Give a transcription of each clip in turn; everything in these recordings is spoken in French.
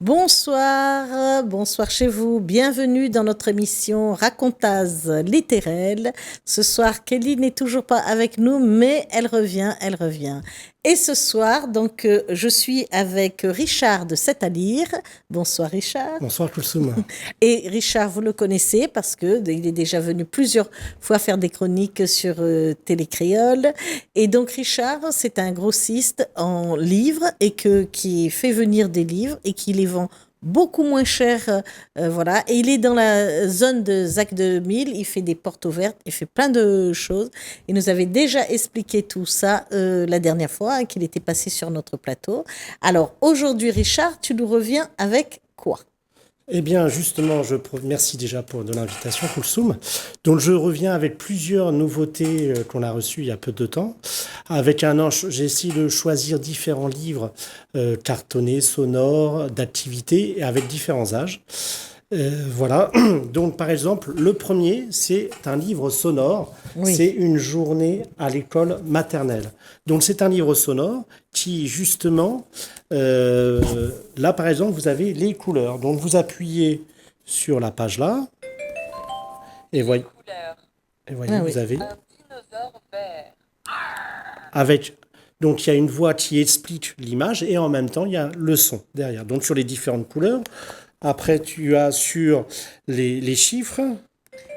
Bonsoir, bonsoir chez vous. Bienvenue dans notre émission Racontase littéraire. Ce soir, Kelly n'est toujours pas avec nous, mais elle revient, elle revient. Et ce soir, donc, je suis avec Richard de C'est à lire. Bonsoir Richard. Bonsoir Koulsoum. Et Richard, vous le connaissez parce que il est déjà venu plusieurs fois faire des chroniques sur Télé Créole. Et donc Richard, c'est un grossiste en livres et qui fait venir des livres et qui les vend beaucoup moins cher, voilà. Et il est dans la zone de ZAC 2000, il fait des portes ouvertes, il fait plein de choses. Il nous avait déjà expliqué tout ça la dernière fois, hein, qu'il était passé sur notre plateau. Alors aujourd'hui, Richard, tu nous reviens avec quoi ? Eh bien, justement, merci déjà de l'invitation, Koulsoum. Donc, je reviens avec plusieurs nouveautés qu'on a reçues il y a peu de temps. J'ai essayé de choisir différents livres cartonnés, sonores, d'activités, et avec différents âges. Voilà. Donc, par exemple, le premier, c'est un livre sonore. Oui. C'est une journée à l'école maternelle. Donc, c'est un livre sonore qui, justement, là, par exemple, vous avez les couleurs. Donc, vous appuyez sur la page là. Et voyez, vous avez... Un dinosaure vert. Donc, il y a une voix qui explique l'image et en même temps, il y a le son derrière. Donc, sur les différentes couleurs. Après, tu as sur les chiffres.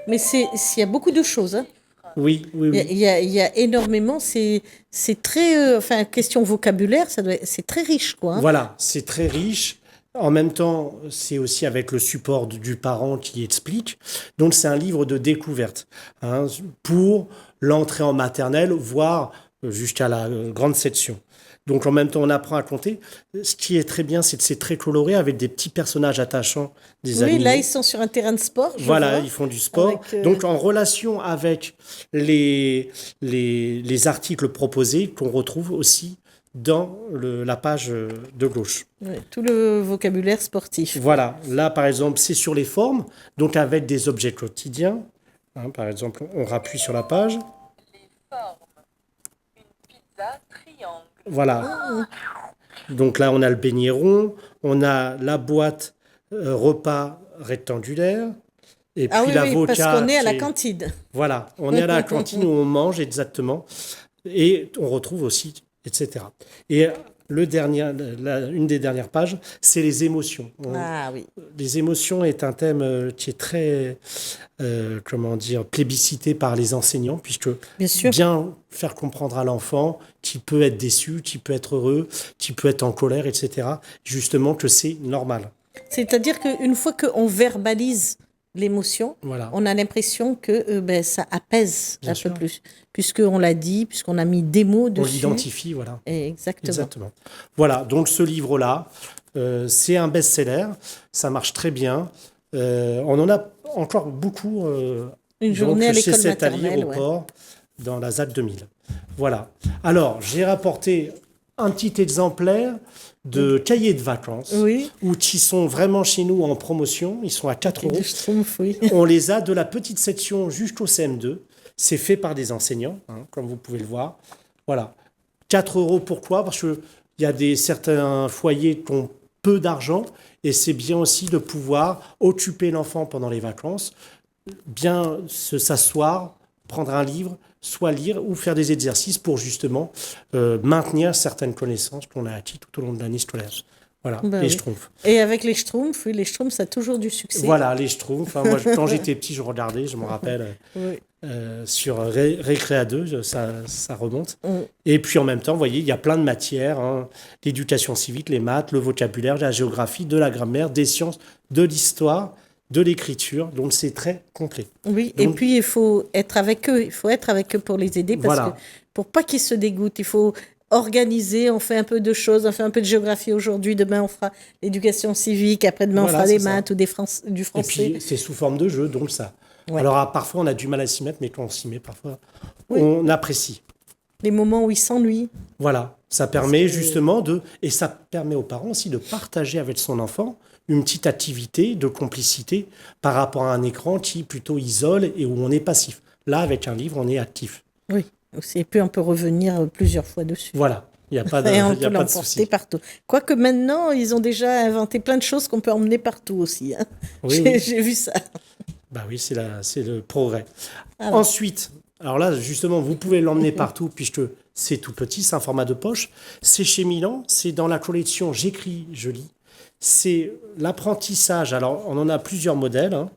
Mais il y a beaucoup de choses. Hein. Oui. Il y a énormément. C'est très. Question vocabulaire, c'est très riche, quoi. Hein. Voilà, c'est très riche. En même temps, c'est aussi avec le support du parent qui explique. Donc, c'est un livre de découverte pour l'entrée en maternelle, voire jusqu'à la grande section. Donc, en même temps, on apprend à compter. Ce qui est très bien, c'est que c'est très coloré avec des petits personnages attachants, des animaux. Oui, là, ils sont sur un terrain de sport. Voilà, ils font du sport. Donc, en relation avec les articles proposés qu'on retrouve aussi dans la page de gauche. Oui, tout le vocabulaire sportif. Voilà. Là, par exemple, c'est sur les formes, donc avec des objets quotidiens. Par exemple, on rappuie sur la page. Les formes. Une pizza triangle. Voilà. Donc là, on a le beignet rond, on a la boîte repas rectangulaire, et puis l'avocat. Parce qu'on est à la cantine. Voilà, on est à la cantine où on mange exactement, et on retrouve aussi, etc. Et une des dernières pages, c'est les émotions. Ah oui. Les émotions est un thème qui est très, plébiscité par les enseignants, puisque bien faire comprendre à l'enfant qui peut être déçu, qui peut être heureux, qui peut être en colère, etc., justement que c'est normal. C'est-à-dire qu'une fois qu'on verbalise l'émotion, on a l'impression que ça apaise peu plus, puisqu'on l'a dit, puisqu'on a mis des mots dessus. On l'identifie, voilà. Exactement. Voilà, donc ce livre-là, c'est un best-seller, ça marche très bien. On en a encore beaucoup une journée à l'école maternelle, au port, dans la ZAC 2000. Voilà. Alors, j'ai rapporté un petit exemplaire de cahiers de vacances, où qui sont vraiment chez nous en promotion. Ils sont à 4 €. On les a de la petite section jusqu'au CM2. C'est fait par des enseignants, comme vous pouvez le voir. Voilà. 4 €, pourquoi ? Parce qu'il y a certains foyers qui ont peu d'argent, et c'est bien aussi de pouvoir occuper l'enfant pendant les vacances, bien s'asseoir, prendre un livre, soit lire ou faire des exercices pour justement maintenir certaines connaissances qu'on a acquises tout au long de l'année scolaire. Voilà, les Schtroumpfs. Et avec les Schtroumpfs, les Schtroumpfs, ça a toujours du succès. Voilà, les Schtroumpfs. Moi, quand j'étais petit, je regardais, je me rappelle, sur Récréa 2, ça remonte. Et puis en même temps, vous voyez, il y a plein de matières, l'éducation civique, les maths, le vocabulaire, la géographie, de la grammaire, des sciences, de l'histoire, de l'écriture, donc c'est très complet. Oui, et puis il faut être avec eux, pour les aider, parce que pour pas qu'ils se dégoûtent, il faut organiser, on fait un peu de choses, on fait un peu de géographie aujourd'hui, demain on fera l'éducation civique, après-demain on fera des maths ou du français. Et puis c'est sous forme de jeu, donc ça. Ouais. Alors parfois on a du mal à s'y mettre, mais quand on s'y met, parfois on apprécie. Les moments où ils s'ennuient. Voilà, ça permet justement et ça permet aux parents aussi de partager avec son enfant une petite activité de complicité par rapport à un écran qui plutôt isole et où on est passif. Là, avec un livre, on est actif. Oui, et puis on peut revenir plusieurs fois dessus. Voilà. Il n'y a pas de, Et on il y a peut pas de l'emporter souci. partout. Quoique maintenant, ils ont déjà inventé plein de choses qu'on peut emmener partout aussi, hein. Oui, oui. J'ai vu ça. Bah oui, c'est le progrès. Alors. Ensuite, alors là, justement, vous pouvez l'emmener partout puisque c'est tout petit, c'est un format de poche. C'est chez Milan, c'est dans la collection J'écris, je lis. C'est l'apprentissage. Alors, on en a plusieurs modèles, hein,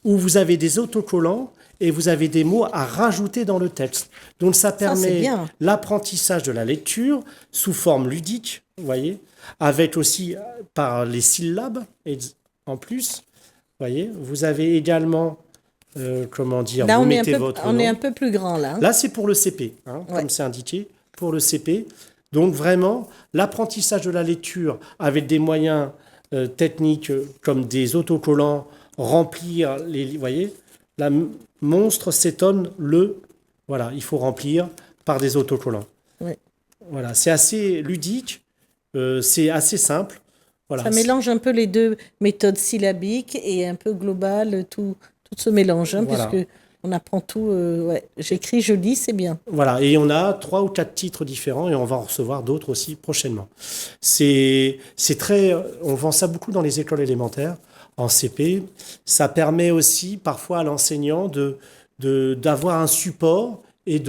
où vous avez des autocollants et vous avez des mots à rajouter dans le texte. Donc, ça c'est permet bien. l'apprentissage de la lecture sous forme ludique, vous voyez, avec aussi par les syllabes et en plus. Voyez, vous avez également, comment dire, Là, vous on est, mettez votre on est nom. un peu plus grand, là. Là, c'est pour le CP, hein, Ouais. comme c'est indiqué, pour le CP. Donc vraiment, l'apprentissage de la lecture avec des moyens techniques comme des autocollants, remplir les... Vous voyez, la monstre s'étonne Voilà, il faut remplir par des autocollants. Ouais. Voilà, c'est assez ludique, c'est assez simple. Voilà. Ça mélange un peu les deux méthodes syllabiques et un peu global, tout se mélange, hein, Voilà. puisque on apprend tout. Ouais. J'écris, je lis, c'est bien. Voilà, et on a 3 ou 4 titres différents et on va en recevoir d'autres aussi prochainement. C'est très, on vend ça beaucoup dans les écoles élémentaires, en CP. Ça permet aussi parfois à l'enseignant d'avoir un support et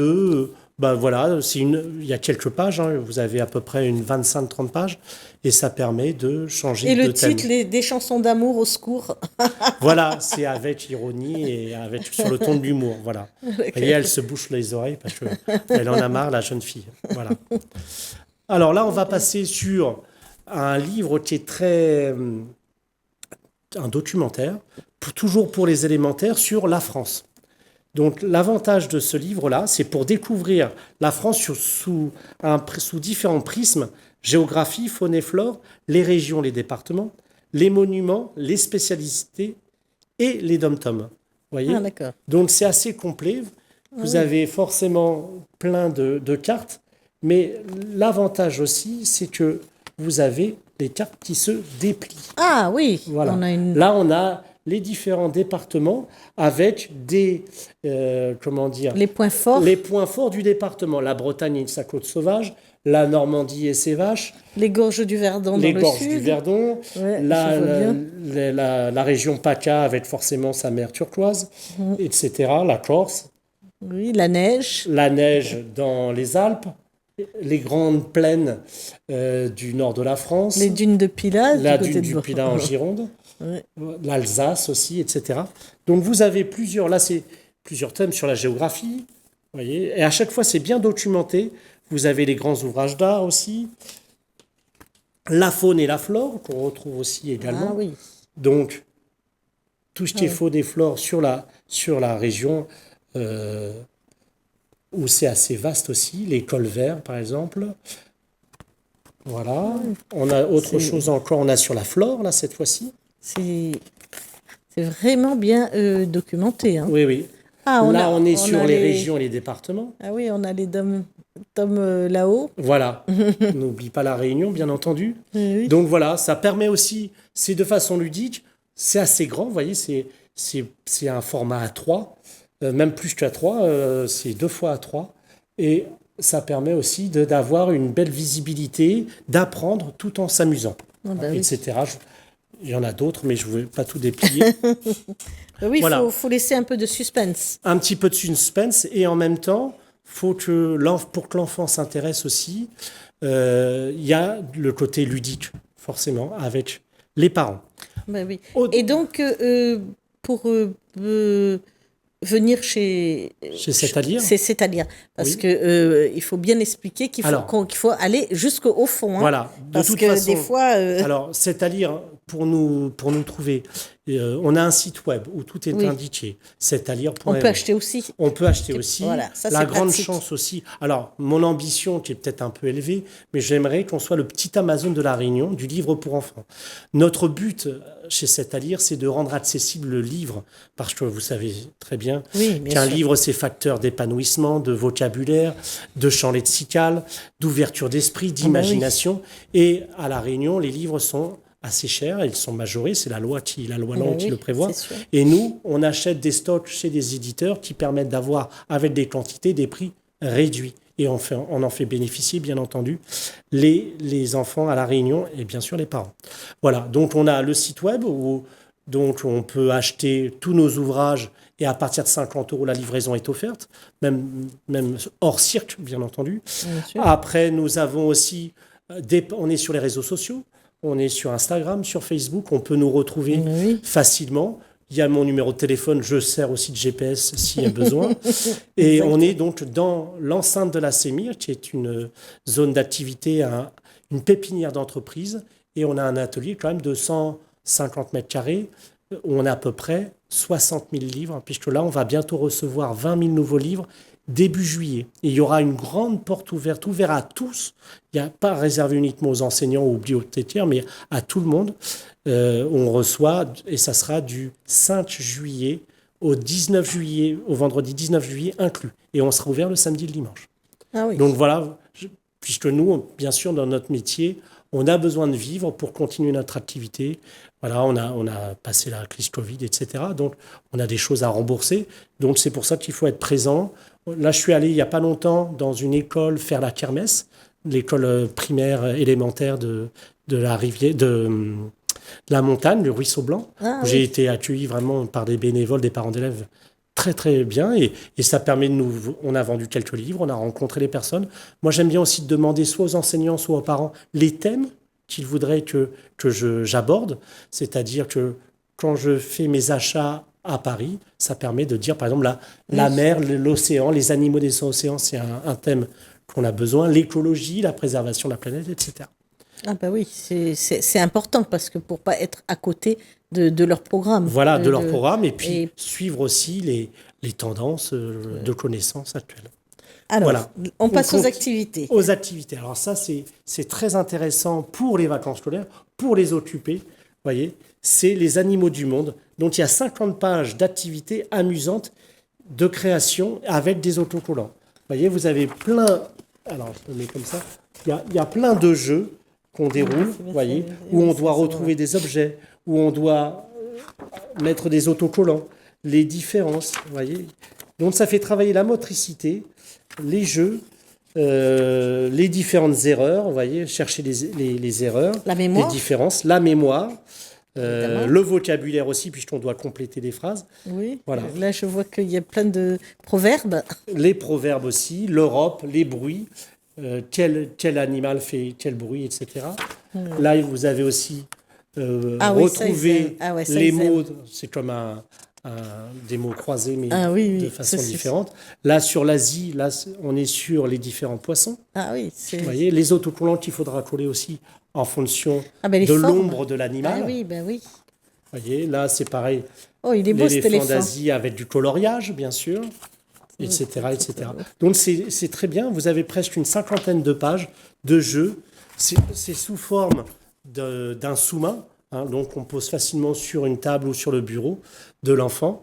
ben voilà, il y a quelques pages, hein, vous avez à peu près une 25-30 pages, et ça permet de changer Et de le thème. titre, des chansons d'amour au secours. Voilà, c'est avec ironie et avec sur le ton de l'humour. Voilà. Et elle se bouche les oreilles parce qu'elle en a marre, la jeune fille. Voilà. Alors là, on va passer sur un livre qui est un documentaire, toujours pour les élémentaires, sur la France. Donc l'avantage de ce livre-là, c'est pour découvrir la France sous différents prismes: géographie, faune et flore, les régions, les départements, les monuments, les spécialités et les dom-toms. Voyez. Ah, d'accord. Donc c'est assez complet. Vous avez forcément plein de cartes, mais l'avantage aussi, c'est que vous avez les cartes qui se déplient. Ah oui, Voilà. on a une... Là, on a les différents départements avec des, comment dire, les points forts, les points forts du département. La Bretagne et sa côte sauvage, la Normandie et ses vaches, les gorges du Verdon les dans le gorges sud. du Verdon, Ouais, je vois bien. la région PACA avec forcément sa mer turquoise, etc. La Corse, Oui, la neige. la neige dans les Alpes, les grandes plaines du nord de la France, Les dunes de Pilat, la du côté dune de du Bordeaux. Pilat en Gironde, Ouais. l'Alsace aussi, etc. Donc vous avez plusieurs thèmes sur la géographie, voyez, et à chaque fois c'est bien documenté. Vous avez les grands ouvrages d'art aussi, la faune et la flore qu'on retrouve aussi également. Ah oui. Donc tout ce qui est faune et flore sur la région où c'est assez vaste aussi, les cols verts par exemple. Voilà. On a autre chose encore, on a sur la flore là cette fois-ci. C'est vraiment bien documenté, hein. Oui, oui. Ah, Là, on est on sur a les régions et les départements. Ah oui, on a les dom là-haut. Voilà. N'oublie pas la Réunion, bien entendu. Oui. Donc voilà, ça permet aussi, c'est de façon ludique, c'est assez grand, vous voyez, c'est un format A3, même plus qu'A3, c'est 2 fois A3. Et ça permet aussi d'avoir une belle visibilité, d'apprendre tout en s'amusant, Ah bah oui. etc. Il y en a d'autres, mais je ne veux pas tout déplier. Oui, il Voilà. faut laisser un peu de suspense. Un petit peu de suspense et en même temps, pour que l'enfant s'intéresse aussi, il y a le côté ludique, forcément, avec les parents. Bah oui. Au- Et donc, pour venir chez C'est-à-dire c'est-à-dire parce Oui. que il faut bien expliquer qu'il faut Alors. qu'il faut aller jusqu'au fond, hein. Voilà. De Parce toute que façon, des fois, alors, c'est-à-dire, pour nous trouver, on a un site web où tout est Oui. indiqué, c'est-à-dire.fr. on peut acheter aussi. On peut acheter aussi. Voilà, ça, La c'est grande pratique. chance aussi. Alors, mon ambition, qui est peut-être un peu élevée, mais j'aimerais qu'on soit le petit Amazon de la Réunion du livre pour enfants. Notre but chez C'est à lire, c'est de rendre accessible le livre, parce que vous savez très bien Oui, bien qu'un sûr. livre, c'est facteur d'épanouissement, de vocabulaire, de champ lexical, d'ouverture d'esprit, d'imagination. Et à la Réunion, les livres sont assez chers, ils sont majorés, c'est la loi langue qui oui, le prévoit. c'est sûr. Et nous, on achète des stocks chez des éditeurs qui permettent d'avoir, avec des quantités, des prix réduit. Et on en fait bénéficier, bien entendu, les enfants à La Réunion et bien sûr les parents. Voilà, donc on a le site web où donc on peut acheter tous nos ouvrages et à partir de 50 €, la livraison est offerte, même hors cirque, bien entendu. Bien sûr. Après, nous avons aussi, on est sur les réseaux sociaux, on est sur Instagram, sur Facebook, on peut nous retrouver Oui. facilement. Il y a mon numéro de téléphone, je sers aussi de GPS s'il y a besoin. Et Exactement. on est donc dans l'enceinte de la Sémire, qui est une zone d'activité, une pépinière d'entreprise. Et on a un atelier quand même de 150 mètres carrés, où on a à peu près 60 000 livres, puisque là, on va bientôt recevoir 20 000 nouveaux livres début juillet. Et il y aura une grande porte ouverte à tous. Il n'y a pas réservé uniquement aux enseignants ou aux bibliothécaires, mais à tout le monde. On reçoit, et ça sera du 5 juillet au 19 juillet, au vendredi 19 juillet inclus. Et on sera ouvert le samedi et le dimanche. Ah oui. Donc voilà, puisque nous, bien sûr, dans notre métier, on a besoin de vivre pour continuer notre activité. Voilà, on a passé la crise Covid, etc. Donc, on a des choses à rembourser. Donc, c'est pour ça qu'il faut être présent. Là, je suis allé il n'y a pas longtemps dans une école faire la kermesse, l'école primaire élémentaire de la rivière, de la montagne, le Ruisseau Blanc. Ah Où oui. j'ai été accueilli vraiment par des bénévoles, des parents d'élèves très très bien et ça permet de nous. On a vendu quelques livres, on a rencontré les personnes. Moi, j'aime bien aussi demander soit aux enseignants, soit aux parents les thèmes qu'ils voudraient que j'aborde. C'est-à-dire que quand je fais mes achats à Paris, ça permet de dire, par exemple, la mer, l'océan, les animaux des océans, c'est un thème qu'on a besoin, l'écologie, la préservation de la planète, etc. Ah bah oui, c'est important parce que pour pas être à côté de leur programme. Voilà, de leur programme, et puis suivre aussi les tendances de connaissances actuelles. Alors, Voilà. on passe aux compte activités. Aux activités. Alors ça, c'est très intéressant pour les vacances scolaires, pour les occupés. Voyez, c'est les animaux du monde. Donc il y a 50 pages d'activités amusantes de création avec des autocollants. Voyez, vous avez plein. Alors je le mets comme ça. Il y a plein de jeux qu'on déroule, voyez, où on doit retrouver des objets, où on doit mettre des autocollants, les différences, voyez. Donc ça fait travailler la motricité, les jeux, les différentes erreurs, vous voyez, chercher les erreurs, La mémoire. les différences, la mémoire, le vocabulaire aussi, puisqu'on doit compléter des phrases. Oui, Voilà. là je vois qu'il y a plein de proverbes. Les proverbes aussi, l'Europe, les bruits, quel animal fait quel bruit, etc. Là, vous avez aussi retrouvé les mots, c'est comme des mots croisés, mais de façon différente. Là, sur l'Asie, là, on est sur les différents poissons. Ah oui, vous voyez, les autocollants qu'il faudra coller aussi en fonction de l'ombre de l'animal. Ah oui, ben oui. Vous voyez, là, c'est pareil. Oh, il est beau cet éléphant. d'Asie avec du coloriage, bien sûr, etc., etc. Donc, c'est très bien. Vous avez presque une 50aine de pages de jeux. C'est sous forme d'un sous-main. Hein, donc, on pose facilement sur une table ou sur le bureau de l'enfant.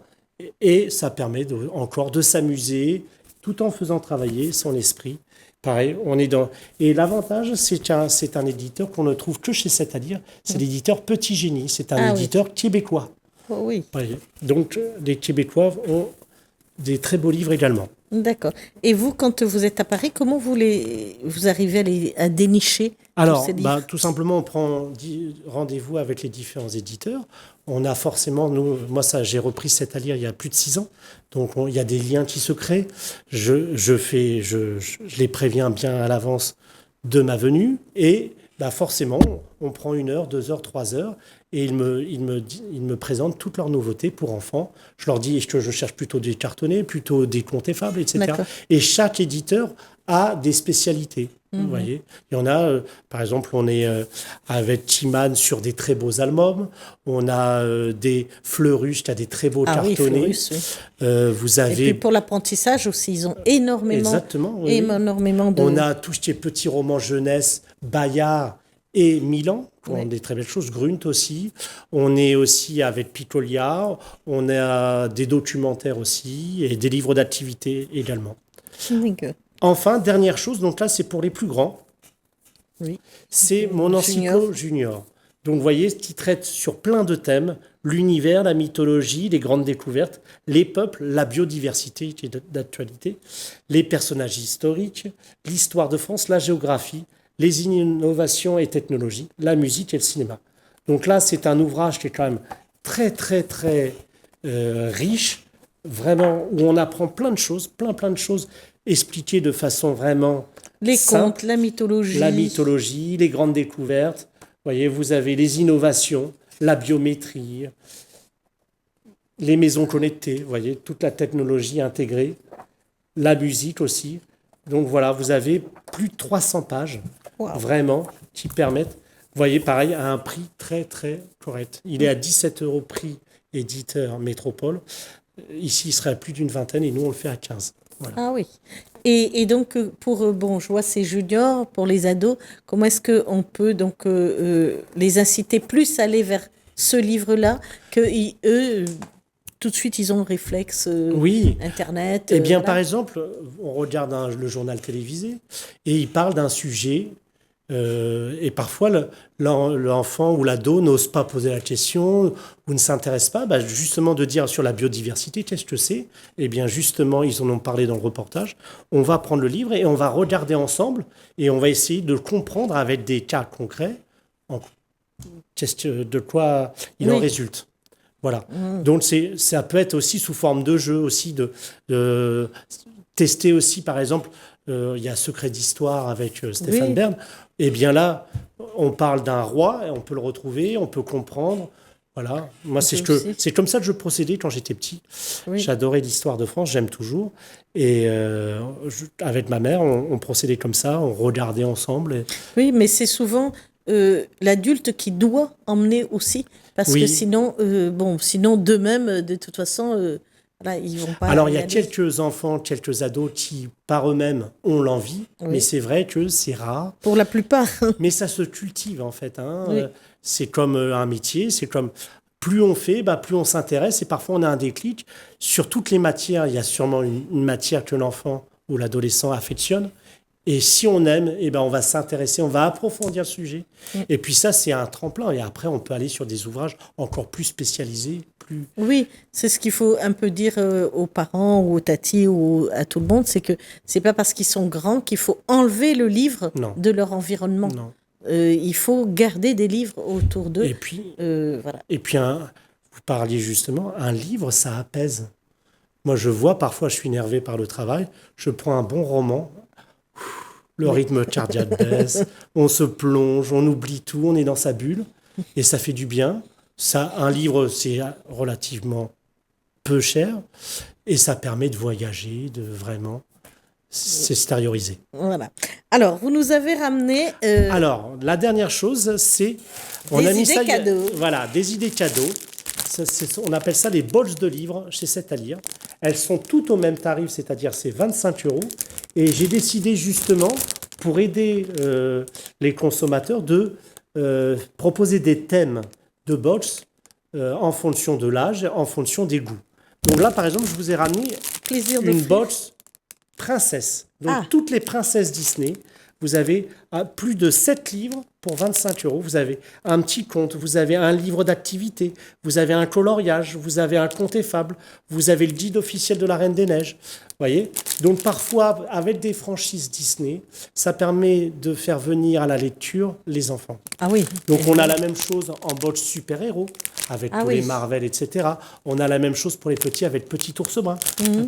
Et ça permet encore de s'amuser tout en faisant travailler son esprit. Pareil, on est dans. Et l'avantage, c'est un éditeur qu'on ne trouve que chez C'est-à-dire. C'est l'éditeur Petit Génie. C'est un éditeur québécois. Oh, oui. Donc, les Québécois ont des très beaux livres également. D'accord. Et vous, quand vous êtes à Paris, comment vous arrivez à dénicher Alors, tous ces livres? tout simplement, on prend rendez-vous avec les différents éditeurs. On a forcément, moi, j'ai repris C'est-à-dire il y a plus de 6 ans. Donc, il y a des liens qui se créent. Je les préviens bien à l'avance de ma venue. Et forcément, on prend 1 heure, 2 heures, 3 heures. Et ils me présentent toutes leurs nouveautés pour enfants. Je leur dis, est-ce que je cherche plutôt des cartonnés, plutôt des contes et fables, etc. D'accord. Et chaque éditeur a des spécialités. Vous voyez, il y en a, par exemple, on est avec Timan sur des très beaux albums. On a des Fleurus qui a des très beaux cartonnés. Fleurus, oui. Vous avez... Et puis pour l'apprentissage aussi, ils ont énormément, Exactement, énormément de... On a tout ce qui est petits romans jeunesse, Bayard et Milan, qui ont des très belles choses, Grunt aussi. On est aussi avec Picolia, on a des documentaires aussi et des livres d'activité également. Enfin, dernière chose, donc là c'est pour les plus grands, Oui. c'est mon encyclo junior. Donc, vous voyez, qui traite sur plein de thèmes, l'univers, la mythologie, les grandes découvertes, les peuples, la biodiversité qui est d'actualité, les personnages historiques, l'histoire de France, la géographie, les innovations et technologies, la musique et le cinéma. Donc là, c'est un ouvrage qui est quand même très, très, très riche, vraiment, où on apprend plein de choses, plein de choses expliquées de façon vraiment les simple. contes, la mythologie, les grandes découvertes. Vous voyez, vous avez les innovations, la biométrie, les maisons connectées, vous voyez, toute la technologie intégrée, la musique aussi. Donc voilà, vous avez plus de 300 pages, vraiment, qui permettent, vous voyez, pareil, à un prix très, très correct. Il est à 17 € prix éditeur Métropole. Ici, il serait à plus d'une vingtaine et nous, on le fait à 15. Voilà. Ah oui. Et donc, pour, bon, je vois ces juniors, pour les ados, comment est-ce qu'on peut donc les inciter plus à aller vers ce livre-là, que eux, tout de suite, ils ont le réflexe Internet. Eh bien, par exemple, on regarde le journal télévisé et il parle d'un sujet et parfois l'enfant ou l'ado n'ose pas poser la question ou ne s'intéresse pas, justement de dire sur la biodiversité, qu'est-ce que c'est? Eh bien, justement, ils en ont parlé dans le reportage. On va prendre le livre et on va regarder ensemble et on va essayer de comprendre avec des cas concrets de quoi il en résulte. Voilà. Donc, ça peut être aussi sous forme de jeu, aussi de tester aussi, par exemple, il y a Secret d'Histoire avec Stéphane Bern. Eh bien là, on parle d'un roi, et on peut le retrouver, on peut comprendre. Voilà. Moi, c'est comme ça que je procédais quand j'étais petit. Oui. J'adorais l'histoire de France, j'aime toujours. Et avec ma mère, on procédait comme ça, on regardait ensemble. Oui, mais c'est souvent l'adulte qui doit emmener aussi, parce que sinon, sinon d'eux-mêmes, de toute façon, ils vont pas. Alors, il y a quelques enfants, quelques ados qui, par eux-mêmes, ont l'envie, mais c'est vrai que c'est rare. Pour la plupart. Mais ça se cultive, en fait. C'est comme un métier, c'est comme plus on fait, plus on s'intéresse, et parfois on a un déclic. Sur toutes les matières, il y a sûrement une matière que l'enfant ou l'adolescent affectionne. Et si on aime, on va s'intéresser, on va approfondir le sujet. Et puis ça, c'est un tremplin. Et après, on peut aller sur des ouvrages encore plus spécialisés. Oui, c'est ce qu'il faut un peu dire aux parents ou aux tatis ou à tout le monde, c'est que c'est pas parce qu'ils sont grands qu'il faut enlever le livre de leur environnement. Non. Il faut garder des livres autour d'eux. Et puis, voilà. Et puis vous parliez justement, un livre, ça apaise. Moi, je vois, parfois, je suis énervé par le travail, je prends un bon roman, le rythme cardiaque baisse, on se plonge, on oublie tout, on est dans sa bulle, et ça fait du bien. Ça, un livre, c'est relativement peu cher, et ça permet de voyager, de vraiment s'extérioriser. Voilà. Alors, vous nous avez ramené... Alors, la dernière chose, c'est... Des idées cadeaux. Voilà, des idées cadeaux. On appelle ça les box de livres chez C'est à lire. Elles sont toutes au même tarif, c'est-à-dire c'est 25 €. Et j'ai décidé justement, pour aider les consommateurs, de proposer des thèmes de box en fonction de l'âge, en fonction des goûts. Donc là, par exemple, je vous ai ramené une box princesse. Donc toutes les princesses Disney. Vous avez plus de 7 livres pour 25 €. Vous avez un petit conte, vous avez un livre d'activité, vous avez un coloriage, vous avez un conte et fable, vous avez le guide officiel de la Reine des Neiges. Voyez ? Donc parfois, avec des franchises Disney, ça permet de faire venir à la lecture les enfants. Ah oui. Donc on a la même chose en box super-héros, avec pour les Marvel, etc. On a la même chose pour les petits avec Petit Ours Brun.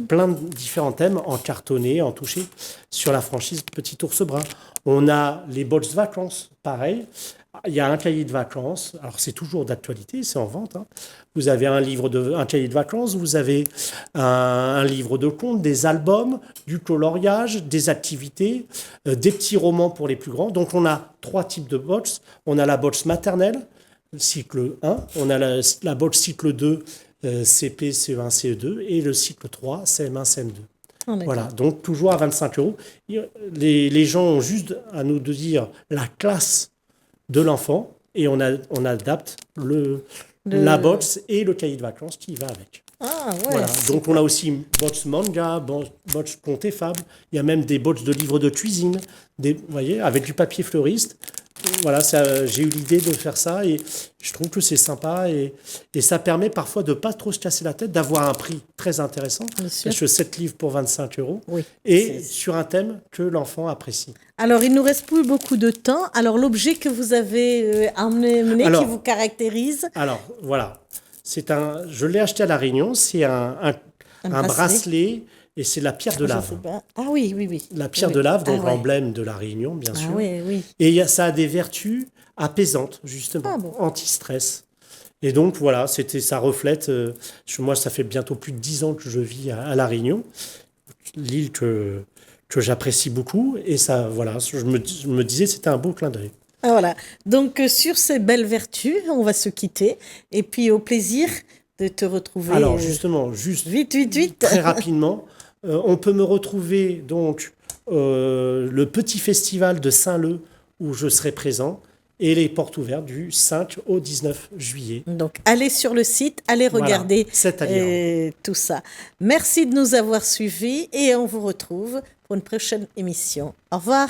Plein de différents thèmes en cartonné, en touché, sur la franchise Petit Ours Brun. On a les box vacances, pareil. Il y a un cahier de vacances. Alors, c'est toujours d'actualité, c'est en vente. Vous avez un cahier de vacances, vous avez un livre de contes, des albums, du coloriage, des activités, des petits romans pour les plus grands. Donc, on a 3 types de box. On a la box maternelle, cycle 1. On a la box cycle 2, CP, CE1, CE2. Et le cycle 3, CM1, CM2. Voilà, donc toujours à 25 €. Les gens ont juste à nous de dire la classe de l'enfant et on adapte la box et le cahier de vacances qui va avec. Voilà. Donc on a aussi une box manga, box conte et fable. Il y a même des box de livres de cuisine, vous voyez, avec du papier fleuriste. voilà, j'ai eu l'idée de faire ça et je trouve que c'est sympa et ça permet parfois de pas trop se casser la tête, d'avoir un prix très intéressant. Parce que 7 livres pour 25 euros et sur un thème que l'enfant apprécie. Alors, il nous reste plus beaucoup de temps. Alors, l'objet que vous avez emmené, qui vous caractérise? Alors, voilà. Je l'ai acheté à La Réunion. C'est un bracelet. Et c'est la pierre de lave. Ah oui, oui, oui. La pierre de lave, donc l'emblème de La Réunion, bien sûr. Oui, oui. Et ça a des vertus apaisantes, justement, anti-stress. Et donc, voilà, ça reflète... moi, ça fait bientôt plus de 10 ans que je vis à La Réunion, l'île que j'apprécie beaucoup. Et ça, voilà, je me disais c'était un beau clin d'œil. Ah, voilà. Donc, sur ces belles vertus, on va se quitter. Et puis, au plaisir de te retrouver. Alors, justement, vite. Très rapidement... on peut me retrouver donc le petit festival de Saint-Leu où je serai présent et les portes ouvertes du 5 au 19 juillet. Donc, allez sur le site, allez regarder tout ça. Merci de nous avoir suivis et on vous retrouve pour une prochaine émission. Au revoir.